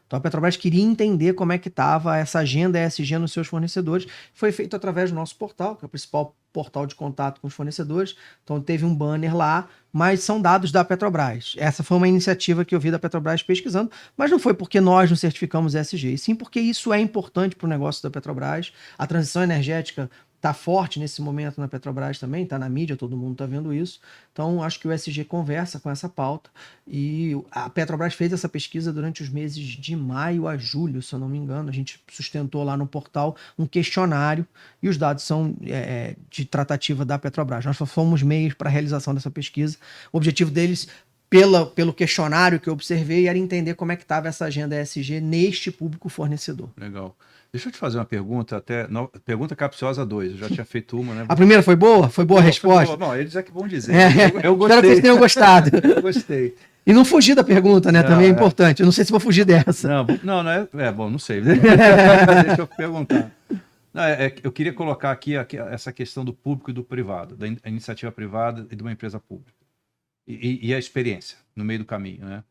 Então, a Petrobras queria entender como é que estava essa agenda ESG nos seus fornecedores. Foi feito através do nosso portal, que é o principal portal de contato com os fornecedores. Então, teve um banner lá, mas são dados da Petrobras. Essa foi uma iniciativa que eu vi da Petrobras pesquisando, mas não foi porque nós não certificamos ESG, e sim porque isso é importante para o negócio da Petrobras. A transição energética está forte nesse momento na Petrobras também, está na mídia, todo mundo está vendo isso. Então, acho que o ESG conversa com essa pauta. E a Petrobras fez essa pesquisa durante os meses de maio a julho, se eu não me engano. A gente sustentou lá no portal um questionário e os dados são de tratativa da Petrobras. Nós só fomos meios para a realização dessa pesquisa. O objetivo deles, pelo questionário que eu observei, era entender como é que estava essa agenda ESG neste público fornecedor. Legal. Deixa eu te fazer uma pergunta, pergunta capciosa 2, eu já tinha feito uma, né? A primeira foi boa? Foi boa a resposta? Não, eles é que vão dizer. Eu gostei. Espero que vocês tenham gostado. Eu gostei. E não fugir da pergunta, né? Também é importante. Eu não sei se vou fugir dessa. Não é. Bom, não sei. Deixa eu perguntar. Não, eu queria colocar aqui essa questão do público e do privado, da iniciativa privada e de uma empresa pública. E a experiência no meio do caminho, né?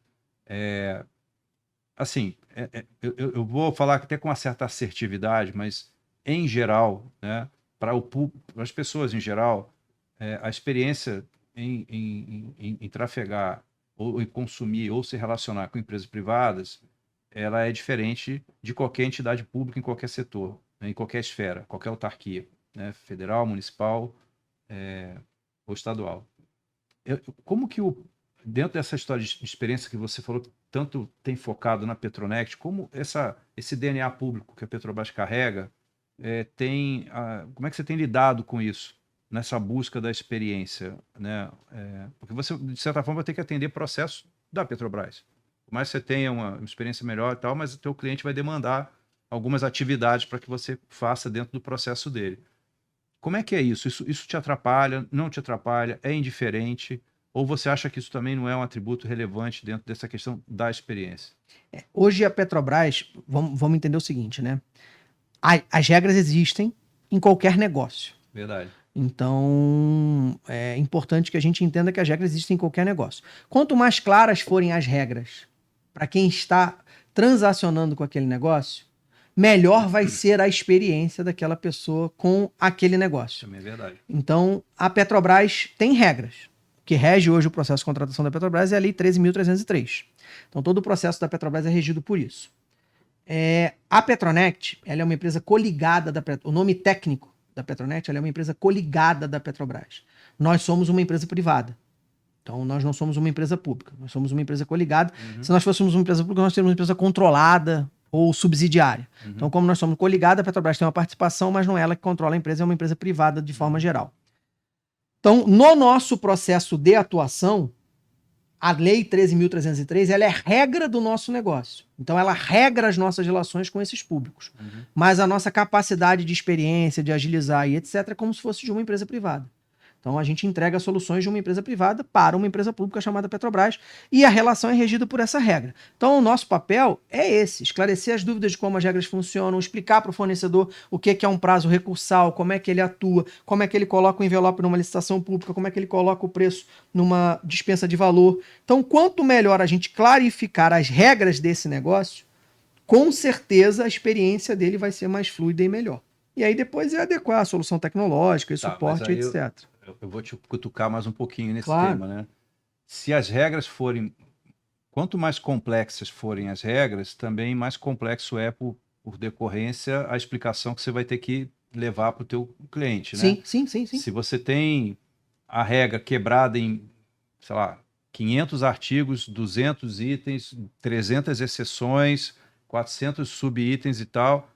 Assim, eu vou falar até com uma certa assertividade, mas em geral, né, para as pessoas em geral, a experiência em trafegar ou em consumir ou se relacionar com empresas privadas, ela é diferente de qualquer entidade pública em qualquer setor, né, em qualquer esfera, qualquer autarquia, né, federal, municipal ou estadual. Como que dentro dessa história de experiência que você falou, que tanto tem focado na Petronext, como esse DNA público que a Petrobras carrega, como é que você tem lidado com isso, nessa busca da experiência, né? Porque você, de certa forma, vai ter que atender processos da Petrobras. Por mais que você tenha uma experiência melhor e tal, mas o teu cliente vai demandar algumas atividades para que você faça dentro do processo dele. Como é que é isso? Isso te atrapalha, não te atrapalha, é indiferente? Ou você acha que isso também não é um atributo relevante dentro dessa questão da experiência? Hoje a Petrobras, vamos entender o seguinte, né? As regras existem em qualquer negócio. Verdade. Então, é importante que a gente entenda que as regras existem em qualquer negócio. Quanto mais claras forem as regras para quem está transacionando com aquele negócio, melhor vai ser a experiência daquela pessoa com aquele negócio. Também é verdade. Então, a Petrobras tem regras. O que rege hoje o processo de contratação da Petrobras é a Lei 13.303. Então, todo o processo da Petrobras é regido por isso. A Petronext, ela é uma empresa coligada da Petrobras. O nome técnico da Petronext, ela é uma empresa coligada da Petrobras. Nós somos uma empresa privada. Então, nós não somos uma empresa pública. Nós somos uma empresa coligada. Se nós fôssemos uma empresa pública, nós teríamos uma empresa controlada ou subsidiária. Então, como nós somos coligados, a Petrobras tem uma participação, mas não é ela que controla a empresa, é uma empresa privada de forma geral. Então, no nosso processo de atuação, a Lei 13.303, ela é regra do nosso negócio. Então, ela regra as nossas relações com esses públicos. Mas a nossa capacidade de experiência, de agilizar e etc., é como se fosse de uma empresa privada. Então, a gente entrega soluções de uma empresa privada para uma empresa pública chamada Petrobras e a relação é regida por essa regra. Então, o nosso papel é esse, esclarecer as dúvidas de como as regras funcionam, explicar para o fornecedor o que é um prazo recursal, como é que ele atua, como é que ele coloca o envelope numa licitação pública, como é que ele coloca o preço numa dispensa de valor. Então, quanto melhor a gente clarificar as regras desse negócio, com certeza a experiência dele vai ser mais fluida e melhor. E aí depois é adequar a solução tecnológica e suporte, etc. Eu vou te cutucar mais um pouquinho nesse Claro. tema, né? Se as regras forem... Quanto mais complexas forem as regras, também mais complexo é, por decorrência, a explicação que você vai ter que levar para o teu cliente, né? Sim. Se você tem a regra quebrada em, sei lá, 500 artigos, 200 itens, 300 exceções, 400 subitens e tal...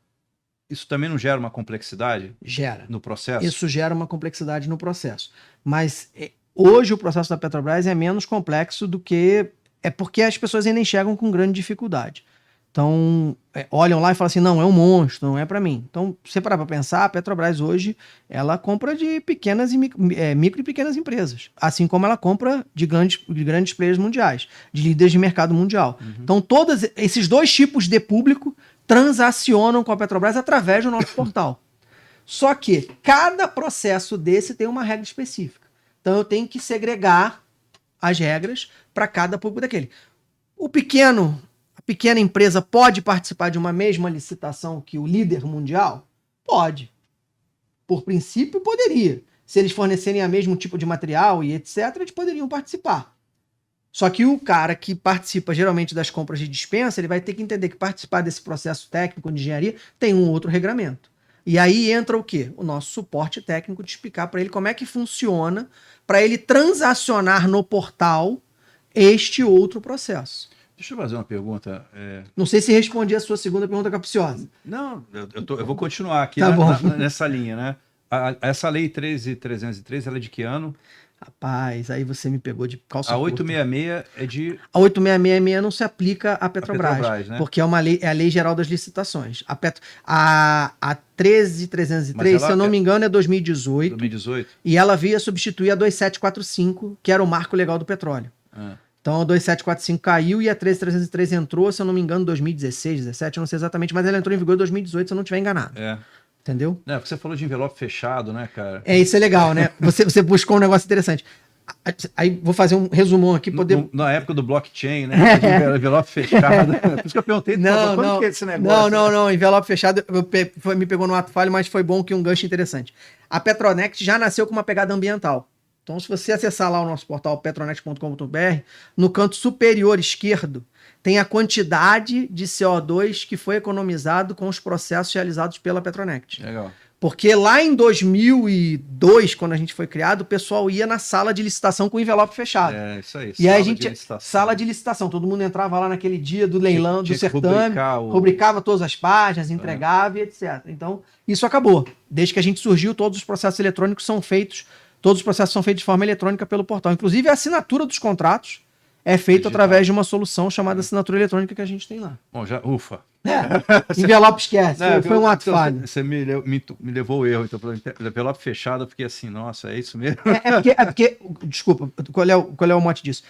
Isso também não gera uma complexidade? Gera. No processo? Isso gera uma complexidade no processo. Mas hoje o processo da Petrobras é menos complexo do que... É porque as pessoas ainda enxergam com grande dificuldade. Então, olham lá e falam assim, não, é um monstro, não é para mim. Então, se você parar para pensar, a Petrobras hoje, ela compra de pequenas e micro e pequenas empresas. Assim como ela compra de grandes players mundiais, de líderes de mercado mundial. Então, todos esses dois tipos de público transacionam com a Petrobras através do nosso portal. Só que cada processo desse tem uma regra específica. Então eu tenho que segregar as regras para cada público daquele. A pequena empresa pode participar de uma mesma licitação que o líder mundial? Pode. Por princípio, poderia. Se eles fornecerem o mesmo tipo de material e etc., eles poderiam participar. Só que o cara que participa geralmente das compras de dispensa, ele vai ter que entender que participar desse processo técnico de engenharia tem um outro regramento. E aí entra o quê? O nosso suporte técnico de explicar para ele como é que funciona para ele transacionar no portal este outro processo. Deixa eu fazer uma pergunta. Não sei se respondi a sua segunda pergunta capciosa. Não, eu vou continuar aqui Tá nessa linha, né? Essa lei 13.303, ela é de que ano? Rapaz, aí você me pegou de calça A curta. 866 é de... A 8666 não se aplica à Petrobras, né? porque é uma lei, é a Lei Geral das Licitações. A 13.303, se eu não me engano, é 2018. 2018. E ela veio substituir a 2745, que era o marco legal do petróleo. Então a 2745 caiu e a 13.303 entrou, se eu não me engano, em 2016, 2017, eu não sei exatamente, mas ela entrou em vigor em 2018, se eu não estiver enganado. Entendeu? Porque você falou de envelope fechado, né, cara? Isso é legal, né? Você buscou um negócio interessante. Aí vou fazer um resumão aqui. Na época do blockchain, né? De envelope fechado. Por isso que eu perguntei, quando que é esse negócio? Não, envelope fechado me pegou no ato falho, mas foi bom que um gancho interessante. A Petronext já nasceu com uma pegada ambiental. Então, se você acessar lá o nosso portal petronext.com.br, no canto superior esquerdo, tem a quantidade de CO2 que foi economizado com os processos realizados pela Petronext. Legal. Porque lá em 2002, quando a gente foi criado, o pessoal ia na sala de licitação com envelope fechado. Isso aí. E aí a gente... Sala de licitação. Todo mundo entrava lá naquele dia do leilão, do certame, rubricava todas as páginas, entregava e etc. Então, isso acabou. Desde que a gente surgiu, todos os processos eletrônicos são feitos, todos os processos são feitos de forma eletrônica pelo portal. Inclusive, a assinatura dos contratos é feita através de uma solução chamada assinatura eletrônica que a gente tem lá. Bom, ufa. Envelope esquece, foi um ato falho. Você me levou o erro, então, envelope fechado, eu fiquei assim, nossa, é isso mesmo? Desculpa, qual é o mote disso?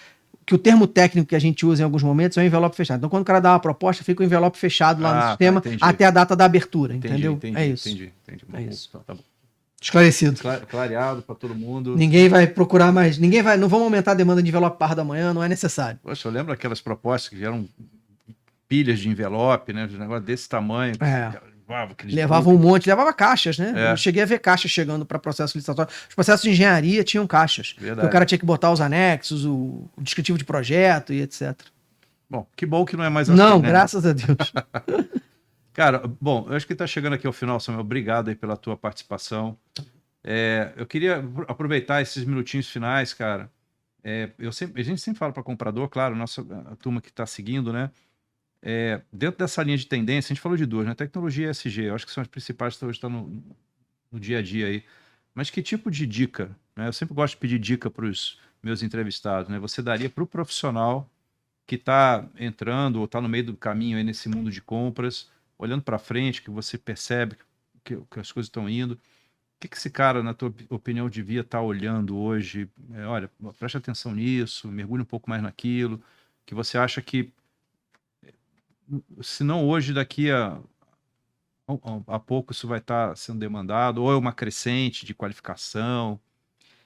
Que o termo técnico que a gente usa em alguns momentos é o envelope fechado. Então, quando o cara dá uma proposta, fica o envelope fechado lá no sistema até a data da abertura, entendeu? Entendi, é isso. Entendi. É isso. Tá bom. Esclarecido. Clareado para todo mundo. Ninguém vai procurar mais. Não vamos aumentar a demanda de envelope par da manhã, não é necessário. Poxa, eu lembro aquelas propostas que vieram pilhas de envelope, né? De um negócio desse tamanho. Levava um monte, levava caixas, né? Eu cheguei a ver caixas chegando para processo licitatório. Os processos de engenharia tinham caixas. O cara tinha que botar os anexos, o descritivo de projeto e etc. Bom que não é mais assim. Não, né? Graças a Deus. Cara, bom, eu acho que está chegando aqui ao final, Samuel. Obrigado aí pela tua participação. Eu queria aproveitar esses minutinhos finais, cara. A gente sempre fala para comprador, claro, a turma que está seguindo, né? Dentro dessa linha de tendência, a gente falou de duas, né? Tecnologia e ESG, eu acho que são as principais que hoje estão no dia a dia aí. Mas que tipo de dica, né? Eu sempre gosto de pedir dica para os meus entrevistados, né? Você daria para o profissional que está entrando ou está no meio do caminho aí nesse mundo de compras, olhando para frente, que você percebe que as coisas estão indo. O que esse cara, na tua opinião, devia estar olhando hoje? Olha, preste atenção nisso, mergulhe um pouco mais naquilo, que você acha que, se não hoje, daqui a pouco isso vai estar sendo demandado, ou é uma crescente de qualificação?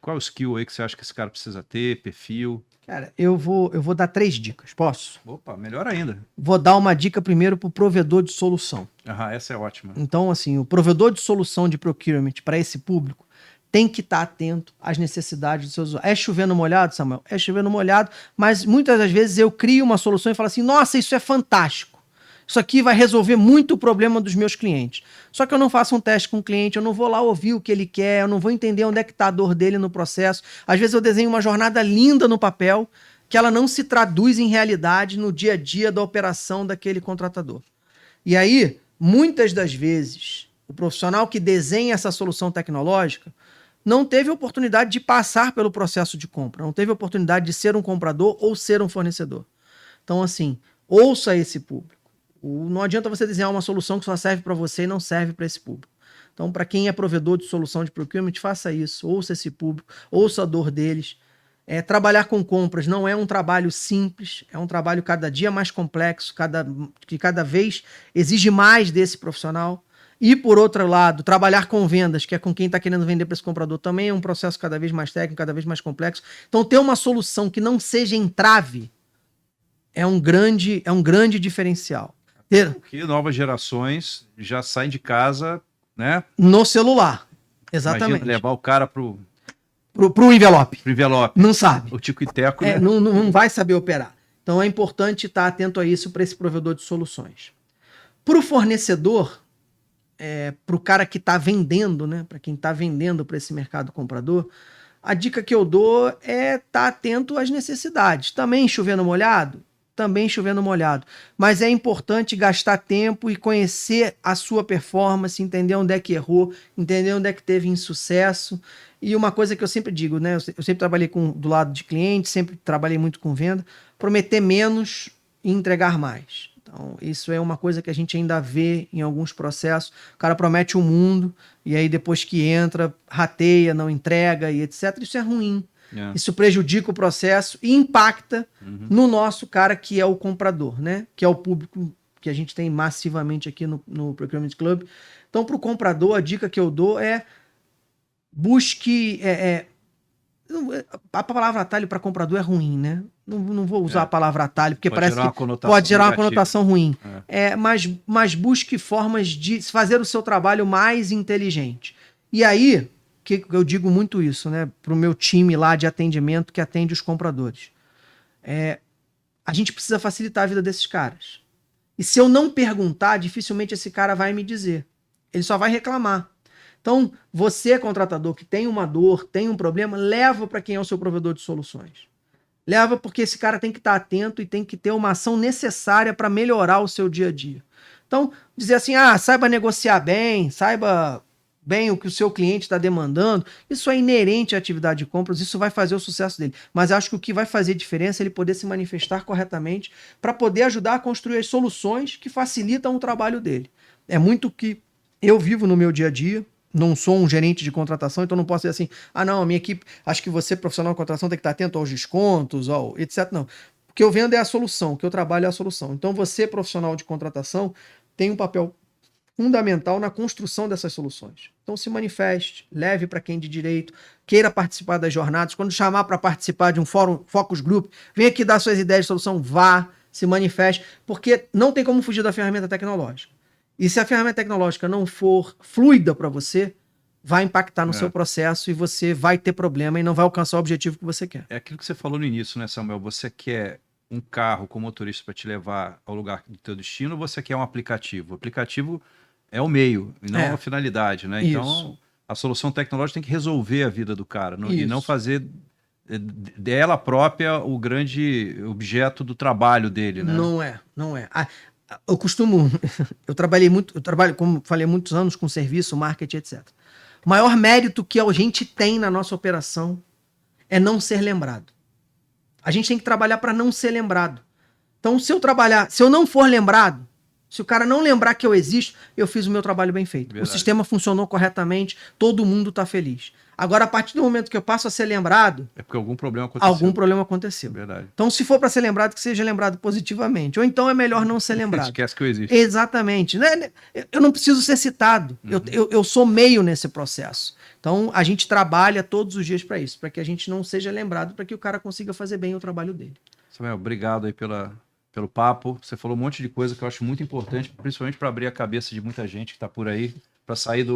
Qual é o skill aí que você acha que esse cara precisa ter, perfil? Cara, eu vou dar 3 dicas, posso? Opa, melhor ainda. Vou dar uma dica primeiro para o provedor de solução. Essa é ótima. Então, assim, o provedor de solução de procurement para esse público tem que estar atento às necessidades dos seus usuários. É chover no molhado, Samuel? É chover no molhado, mas muitas das vezes eu crio uma solução e falo assim, nossa, isso é fantástico. Isso aqui vai resolver muito o problema dos meus clientes. Só que eu não faço um teste com o cliente, eu não vou lá ouvir o que ele quer, eu não vou entender onde é que está a dor dele no processo. Às vezes eu desenho uma jornada linda no papel que ela não se traduz em realidade no dia a dia da operação daquele contratador. E aí, muitas das vezes, o profissional que desenha essa solução tecnológica não teve oportunidade de passar pelo processo de compra, não teve oportunidade de ser um comprador ou ser um fornecedor. Então, assim, ouça esse público. Não adianta você desenhar uma solução que só serve para você e não serve para esse público. Então, para quem é provedor de solução de procurement, faça isso. Ouça esse público, ouça a dor deles. Trabalhar com compras não é um trabalho simples, é um trabalho cada dia mais complexo, que cada vez exige mais desse profissional. E, por outro lado, trabalhar com vendas, que é com quem está querendo vender para esse comprador, também é um processo cada vez mais técnico, cada vez mais complexo. Então, ter uma solução que não seja entrave é um grande diferencial. Porque novas gerações já saem de casa, né? No celular. Exatamente. Imagina levar o cara pro envelope. Pro envelope. Não sabe. O tico e teco, né? Não vai saber operar. Então é importante estar atento a isso para esse provedor de soluções. Para o fornecedor, para o cara que está vendendo, né? Para quem está vendendo para esse mercado comprador, a dica que eu dou é estar atento às necessidades. Também chovendo molhado? Também chovendo molhado. Mas é importante gastar tempo e conhecer a sua performance, entender onde é que errou, entender onde é que teve insucesso. E uma coisa que eu sempre digo, né? Eu sempre trabalhei do lado de cliente, sempre trabalhei muito com venda, prometer menos e entregar mais. Então, isso é uma coisa que a gente ainda vê em alguns processos. O cara promete um mundo e aí depois que entra, rateia, não entrega e etc. Isso é ruim. Isso prejudica o processo e impacta no nosso cara que é o comprador, né? Que é o público que a gente tem massivamente aqui no Procurement Club. Então, para o comprador, a dica que eu dou é busque... a palavra atalho para comprador é ruim, né? Não vou usar a palavra atalho, porque parece que pode gerar uma conotação ruim. Mas busque formas de fazer o seu trabalho mais inteligente. E aí... que eu digo muito isso, né, para o meu time lá de atendimento que atende os compradores. A gente precisa facilitar a vida desses caras. E se eu não perguntar, dificilmente esse cara vai me dizer. Ele só vai reclamar. Então, você, contratador, que tem uma dor, tem um problema, leva para quem é o seu provedor de soluções. Leva porque esse cara tem que estar atento e tem que ter uma ação necessária para melhorar o seu dia a dia. Então, dizer assim, saiba negociar bem, saiba... bem o que o seu cliente está demandando, isso é inerente à atividade de compras, isso vai fazer o sucesso dele. Mas acho que o que vai fazer diferença é ele poder se manifestar corretamente para poder ajudar a construir as soluções que facilitam o trabalho dele. É muito que eu vivo no meu dia a dia, não sou um gerente de contratação, então não posso dizer assim, não, a minha equipe, acho que você, profissional de contratação, tem que estar atento aos descontos, etc. Não. O que eu vendo é a solução, o que eu trabalho é a solução. Então você, profissional de contratação, tem um papel fundamental na construção dessas soluções. Então se manifeste, leve para quem de direito, queira participar das jornadas, quando chamar para participar de um fórum, focus group, venha aqui dar suas ideias de solução, vá, se manifeste, porque não tem como fugir da ferramenta tecnológica. E se a ferramenta tecnológica não for fluida para você, vai impactar no seu processo e você vai ter problema e não vai alcançar o objetivo que você quer. É aquilo que você falou no início, né, Samuel? Você quer um carro com motorista para te levar ao lugar do teu destino, ou você quer um aplicativo? O aplicativo é o meio, e não a finalidade, né? Isso. Então, a solução tecnológica tem que resolver a vida do cara, e não fazer dela própria o grande objeto do trabalho dele, né? Não é. Eu trabalho, como falei, muitos anos com serviço, marketing, etc. O maior mérito que a gente tem na nossa operação é não ser lembrado. A gente tem que trabalhar para não ser lembrado. Então, se eu não for lembrado, se o cara não lembrar que eu existo, eu fiz o meu trabalho bem feito. Verdade. O sistema funcionou corretamente, todo mundo está feliz. Agora, a partir do momento que eu passo a ser lembrado... é porque algum problema aconteceu. Verdade. Então, se for para ser lembrado, que seja lembrado positivamente. Ou então é melhor não ser lembrado. Esquece que eu existo. Exatamente. Eu não preciso ser citado. Eu sou meio nesse processo. Então, a gente trabalha todos os dias para isso, para que a gente não seja lembrado, para que o cara consiga fazer bem o trabalho dele. Samuel, obrigado aí pelo papo. Você falou um monte de coisa que eu acho muito importante, principalmente para abrir a cabeça de muita gente que está por aí, para sair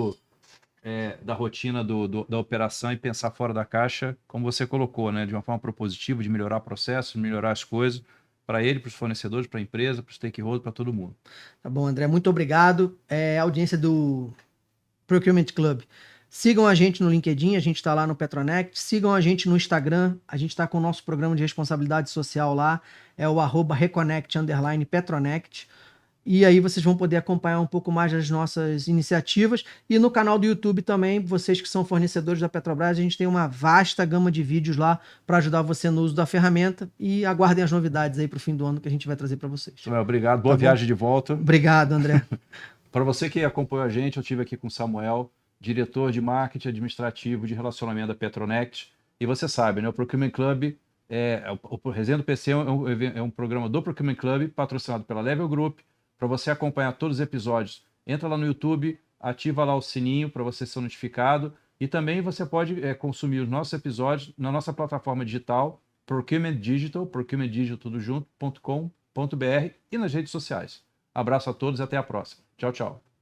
da rotina da operação e pensar fora da caixa, como você colocou, né? De uma forma propositiva, de melhorar o processo, de melhorar as coisas, para ele, para os fornecedores, para a empresa, para os stakeholders, para todo mundo. Tá bom, André, muito obrigado. Audiência do Procurement Club. Sigam a gente no LinkedIn, a gente está lá no Petronect. Sigam a gente no Instagram, a gente está com o nosso programa de responsabilidade social lá, é o @reconnect_Petronect. E aí vocês vão poder acompanhar um pouco mais das nossas iniciativas. E no canal do YouTube também, vocês que são fornecedores da Petrobras, a gente tem uma vasta gama de vídeos lá para ajudar você no uso da ferramenta. E aguardem as novidades aí para o fim do ano que a gente vai trazer para vocês. Obrigado, boa viagem de volta. Obrigado, André. Para você que acompanhou a gente, eu estive aqui com o Samuel, diretor de marketing administrativo de relacionamento da Petronect. E você sabe, né? O Procurement Club, o Resenha do PC é um programa do Procurement Club, patrocinado pela Level Group. Para você acompanhar todos os episódios, entra lá no YouTube, ativa lá o sininho para você ser notificado. E também você pode consumir os nossos episódios na nossa plataforma digital, Procurement Digital, tudo junto.com.br e nas redes sociais. Abraço a todos e até a próxima. Tchau, tchau.